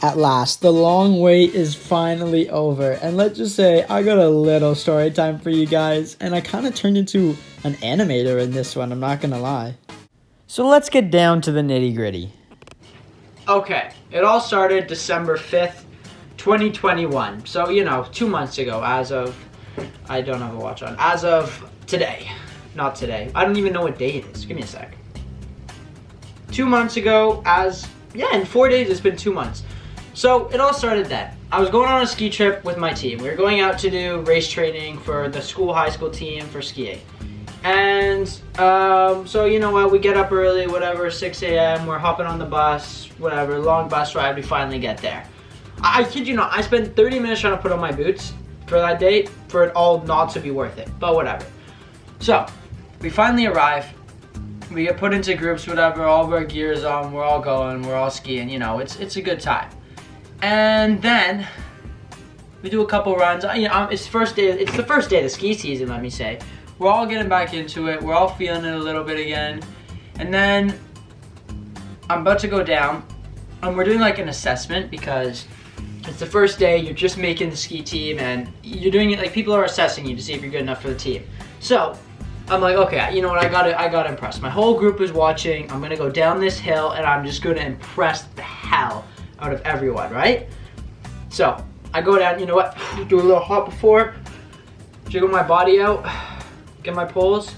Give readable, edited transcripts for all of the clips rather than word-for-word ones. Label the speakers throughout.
Speaker 1: At last, the long wait is finally over, and let's just say I got a little story time for you guys, and I kind of turned into an animator in this one, I'm not gonna lie. So let's get down to the nitty-gritty. Okay, it all started December 5th, 2021, so 2 months ago, as of, I don't have a watch on, as of today, not today, I don't even know what day it is, give me a sec. 2 months ago, in 4 days it's been 2 months. So it all started then. I was going on a ski trip with my team. We were going out to do race training for the high school team for skiing. And so you know what, we get up early, whatever, 6 a.m., we're hopping on the bus, whatever, long bus ride, we finally get there. I kid you not, I spent 30 minutes trying to put on my boots for that date for it all not to be worth it, but whatever. So, we finally arrive, we get put into groups, whatever, all of our gear's on, we're all going, we're all skiing, it's a good time. And then we do a couple runs. It's the first day of the ski season, let me say. We're all getting back into it. We're all feeling it a little bit again. And then I'm about to go down, and we're doing like an assessment because it's the first day. You're just making the ski team, and you're doing it like people are assessing you to see if you're good enough for the team. So I'm like, okay, you know what? I gotta impress. My whole group is watching. I'm gonna go down this hill, and I'm just gonna impress the hell out of everyone, right? So I go down, you know what, do a little hop before, jiggle my body out, get my poles,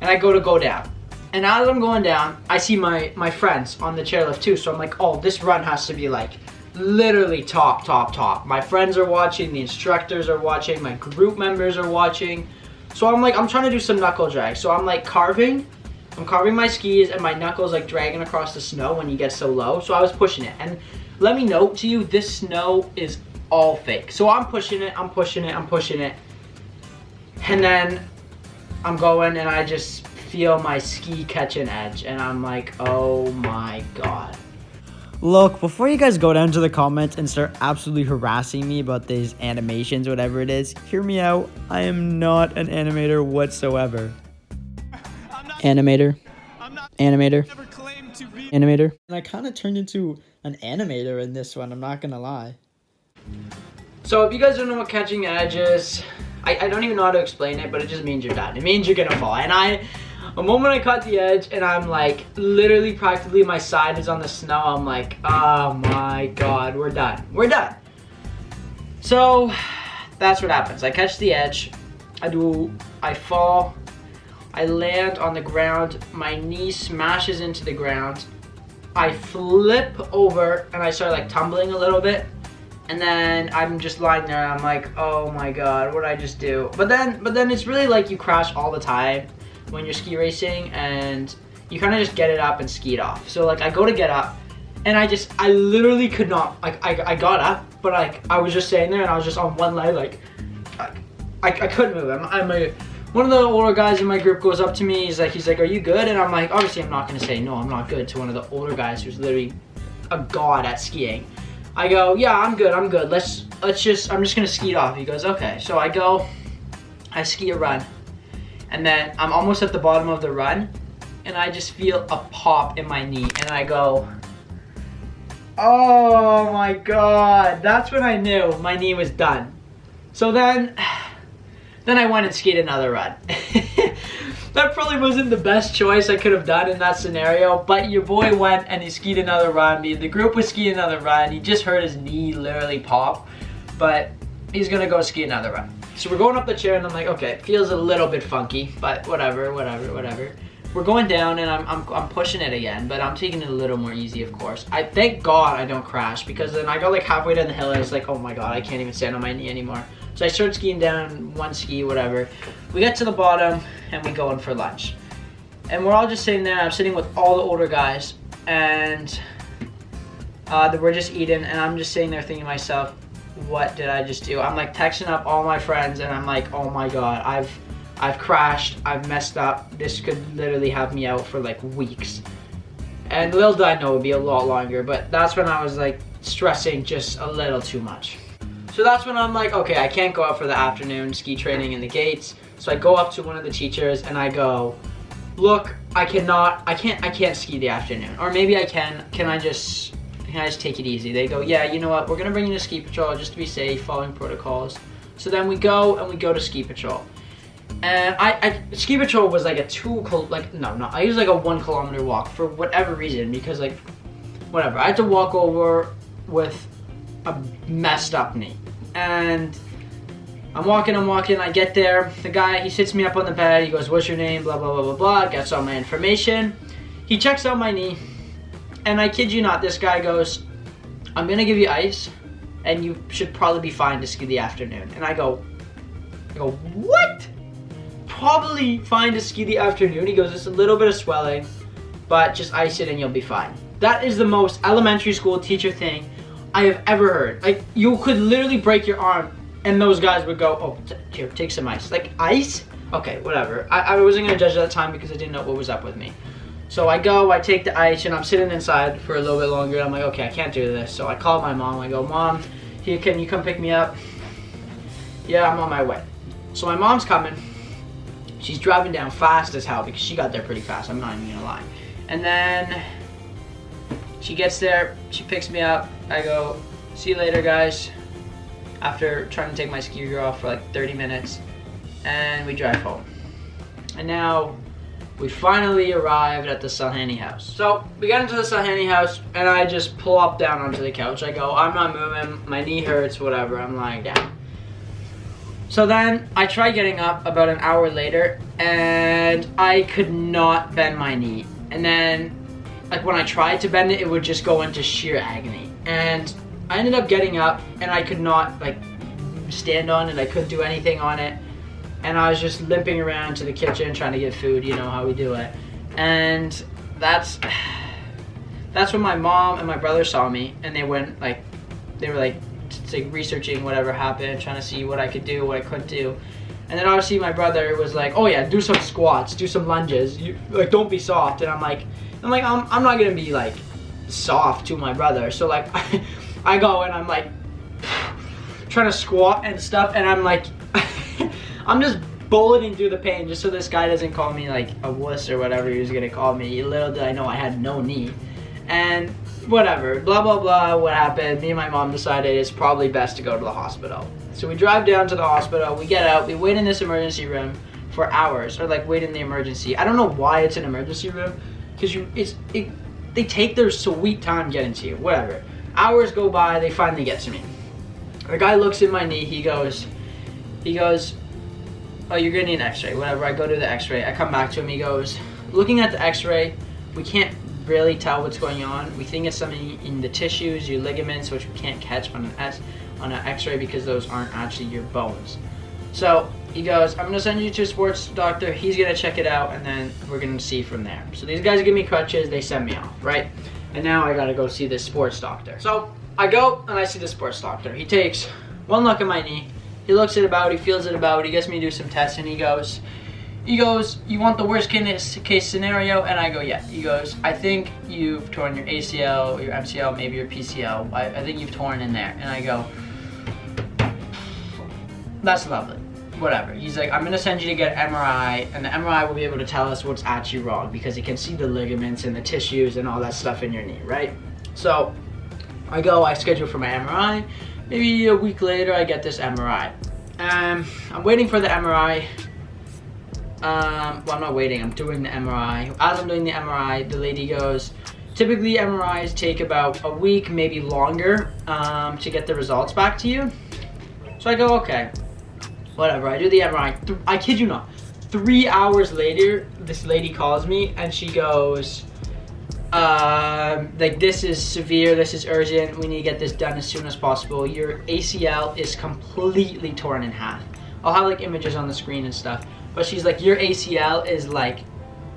Speaker 1: and I go down. And as I'm going down, I see my friends on the chairlift too, so I'm like, oh, this run has to be like literally top. My friends are watching, the instructors are watching, my group members are watching. So I'm trying to do some knuckle drag. So I'm like carving my skis, and my knuckles like dragging across the snow when you get so low. So I was pushing it, and let me note to you, this snow is all fake. So I'm pushing it, and then I'm going, and I just feel my ski catch an edge, and I'm like, oh my god. Look, before you guys go down to the comments and start absolutely harassing me about these animations, whatever it is, hear me out. I am not an animator whatsoever. Animator. And I kind of turned into an animator in this one, I'm not gonna lie. So if you guys don't know what catching edge is, I don't even know how to explain it, but it just means you're done. It means you're gonna fall. And the moment I caught the edge and I'm like, literally practically my side is on the snow, I'm like, oh my god, we're done. So that's what happens. I catch the edge, I fall, I land on the ground, my knee smashes into the ground, I flip over and I start like tumbling a little bit, and then I'm just lying there and I'm like, oh my god, what did I just do? But then it's really like you crash all the time when you're ski racing, and you kind of just get it up and ski it off. So like I go to get up, and I literally could not, like I got up, but like I was just staying there and I was just on one leg, like I couldn't move. One of the older guys in my group goes up to me, he's like, are you good? And I'm like, obviously I'm not gonna say no, I'm not good to one of the older guys who's literally a god at skiing. I go, yeah, I'm good. I'm just gonna ski it off. He goes, okay. So I ski a run, and then I'm almost at the bottom of the run, and I just feel a pop in my knee, and I go, oh my god. That's when I knew my knee was done. So then I went and skied another run. That probably wasn't the best choice I could have done in that scenario, but your boy went and he skied another run. The group was skiing another run. He just heard his knee literally pop, but he's gonna go ski another run. So we're going up the chair, and I'm like, okay, it feels a little bit funky, but whatever. We're going down, and I'm pushing it again, but I'm taking it a little more easy, of course. Thank God I don't crash, because then I got like halfway down the hill, and I was like, oh my god, I can't even stand on my knee anymore. So I start skiing down one ski, whatever. We get to the bottom, and we go in for lunch. And we're all just sitting there. I'm sitting with all the older guys, and we're just eating, and I'm just sitting there thinking to myself, what did I just do? I'm like texting up all my friends, and I'm like, oh my god, I've crashed, I've messed up. This could literally have me out for like weeks. And little did I know it would be a lot longer, but that's when I was like stressing just a little too much. So that's when I'm like, okay, I can't go out for the afternoon ski training in the gates. So I go up to one of the teachers and I go, look, I can't ski the afternoon. Or maybe I can I just can I just take it easy? They go, yeah, you know what? We're gonna bring you to ski patrol just to be safe, following protocols. So then we go to ski patrol. And ski patrol was like I used like a 1 kilometer walk for whatever reason, because like, whatever. I had to walk over with a messed up knee. And I'm walking, I get there, the guy, he sits me up on the bed, he goes, what's your name, blah, blah, blah, blah, blah, gets all my information. He checks out my knee, and I kid you not, this guy goes, I'm gonna give you ice, and you should probably be fine to ski the afternoon. And I go, what? Probably fine to ski the afternoon? He goes, it's a little bit of swelling, but just ice it and you'll be fine. That is the most elementary school teacher thing I have ever heard. Like, you could literally break your arm and those guys would go, oh, here, take some ice. Like, ice? Okay, whatever. I wasn't gonna judge at that time because I didn't know what was up with me. So I go, I take the ice, and I'm sitting inside for a little bit longer. I'm like, okay, I can't do this. So I call my mom. I go, Mom, here, can you come pick me up? Yeah, I'm on my way. So my mom's coming. She's driving down fast as hell because she got there pretty fast. I'm not even gonna lie. And then she gets there, she picks me up. I go, see you later, guys. After trying to take my ski gear off for like 30 minutes, and we drive home. And now we finally arrived at the Salhani house. So we got into the Salhani house, and I just plop down onto the couch. I go, I'm not moving, my knee hurts, whatever, I'm lying down. So then I try getting up about an hour later, and I could not bend my knee. And then, like, when I tried to bend it, it would just go into sheer agony. And I ended up getting up, and I could not, like, stand on it. I couldn't do anything on it. And I was just limping around to the kitchen trying to get food, you know how we do it. And that's when my mom and my brother saw me, and they were like researching whatever happened, trying to see what I could do, what I couldn't do. And then obviously my brother was like, oh yeah, do some squats, do some lunges, like, don't be soft. And I'm like, I'm not gonna be like soft to my brother. So like, I go and I'm like trying to squat and stuff, and I'm like, I'm just bulleting through the pain just so this guy doesn't call me like a wuss or whatever he was gonna call me. Little did I know I had no knee. And whatever, blah, blah, blah, what happened, me and my mom decided it's probably best to go to the hospital. So we drive down to the hospital, we get out, we wait in this emergency room for hours, or like wait in the emergency. I don't know why it's an emergency room, because they take their sweet time getting to you, whatever. Hours go by, they finally get to me. The guy looks at my knee, he goes, oh, you're gonna need an x-ray, whatever. I go to the x-ray, I come back to him, he goes, looking at the x-ray, we can't really tell what's going on. We think it's something in the tissues, your ligaments, which we can't catch on an x-ray because those aren't actually your bones. So he goes, I'm gonna send you to a sports doctor, he's gonna check it out, and then we're gonna see from there. So these guys give me crutches, they send me off, right? And now I gotta go see this sports doctor. So I go and I see the sports doctor. He takes one look at my knee, he looks it about, he feels it about, he gets me to do some tests, and he goes, you want the worst case scenario? And I go, yeah. He goes, I think you've torn your ACL, your MCL, maybe your PCL. I think you've torn in there. And I go, that's lovely, whatever. He's like, I'm gonna send you to get MRI, and the MRI will be able to tell us what's actually wrong, because it can see the ligaments and the tissues and all that stuff in your knee, right? So I go, I schedule for my MRI. Maybe a week later, I get this MRI. I'm waiting for the MRI. Well, I'm not waiting, I'm doing the MRI. As I'm doing the MRI, the lady goes, typically MRIs take about a week, maybe longer, to get the results back to you. So I go, okay, whatever, I do the MRI. I kid you not, 3 hours later, this lady calls me and she goes, like, this is severe, this is urgent, we need to get this done as soon as possible. Your ACL is completely torn in half. I'll have like images on the screen and stuff. But she's like, your ACL is like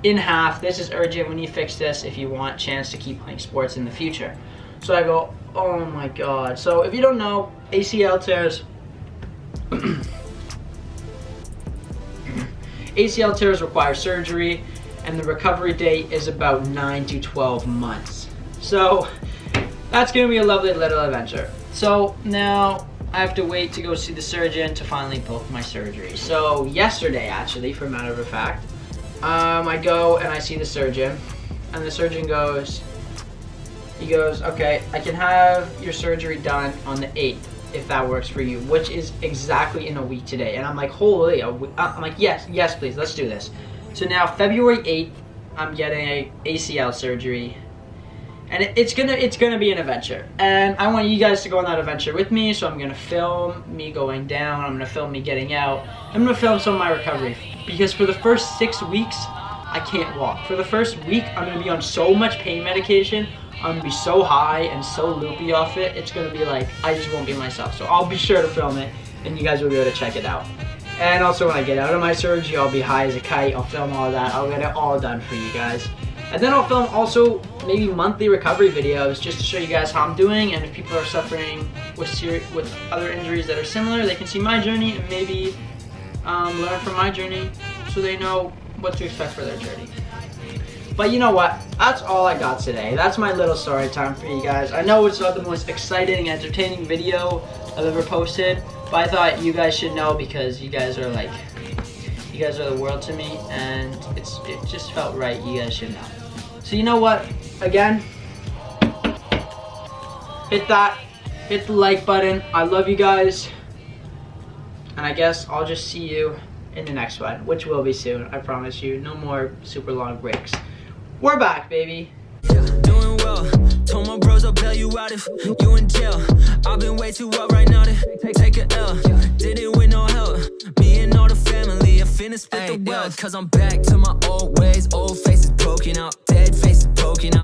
Speaker 1: in half, this is urgent, we need to fix this if you want a chance to keep playing sports in the future. So I go, oh my God. So if you don't know, ACL tears, ACL tears require surgery, and the recovery date is about 9 to 12 months. So that's gonna be a lovely little adventure. So now I have to wait to go see the surgeon to finally book my surgery. So yesterday, actually, for a matter of fact, I go and I see the surgeon, and the surgeon goes, He goes, okay, I can have your surgery done on the 8th if that works for you, which is exactly in a week today. And I'm like, holy, I'm like, yes, please, let's do this. So now February 8th, I'm getting a ACL surgery, and it's gonna be an adventure. And I want you guys to go on that adventure with me. So I'm gonna film me going down. I'm gonna film me getting out. I'm gonna film some of my recovery, because for the first 6 weeks, I can't walk. For the first week, I'm gonna be on so much pain medication. I'm gonna be so high and so loopy off it. It's gonna be like, I just won't be myself. So I'll be sure to film it, and you guys will be able to check it out. And also when I get out of my surgery, I'll be high as a kite. I'll film all that. I'll get it all done for you guys. And then I'll film also maybe monthly recovery videos just to show you guys how I'm doing. And if people are suffering with other injuries that are similar, they can see my journey and maybe learn from my journey so they know what to expect for their journey. But you know what? That's all I got today. That's my little story time for you guys. I know it's not the most exciting, entertaining video I've ever posted, but I thought you guys should know because you guys are the world to me, and it just felt right. You guys should know. So you know what? Again, hit the like button. I love you guys, and I guess I'll just see you in the next one, which will be soon. I promise you. No more super long breaks. We're back, baby.
Speaker 2: Doing well. Told my bros I'll bail you out if you in jail. I've been way too up right now to take a L. Did it with no help. Me and all the family, I finna split the wealth. Cause I'm back to my old ways. Old faces broken out, dead faces broken out.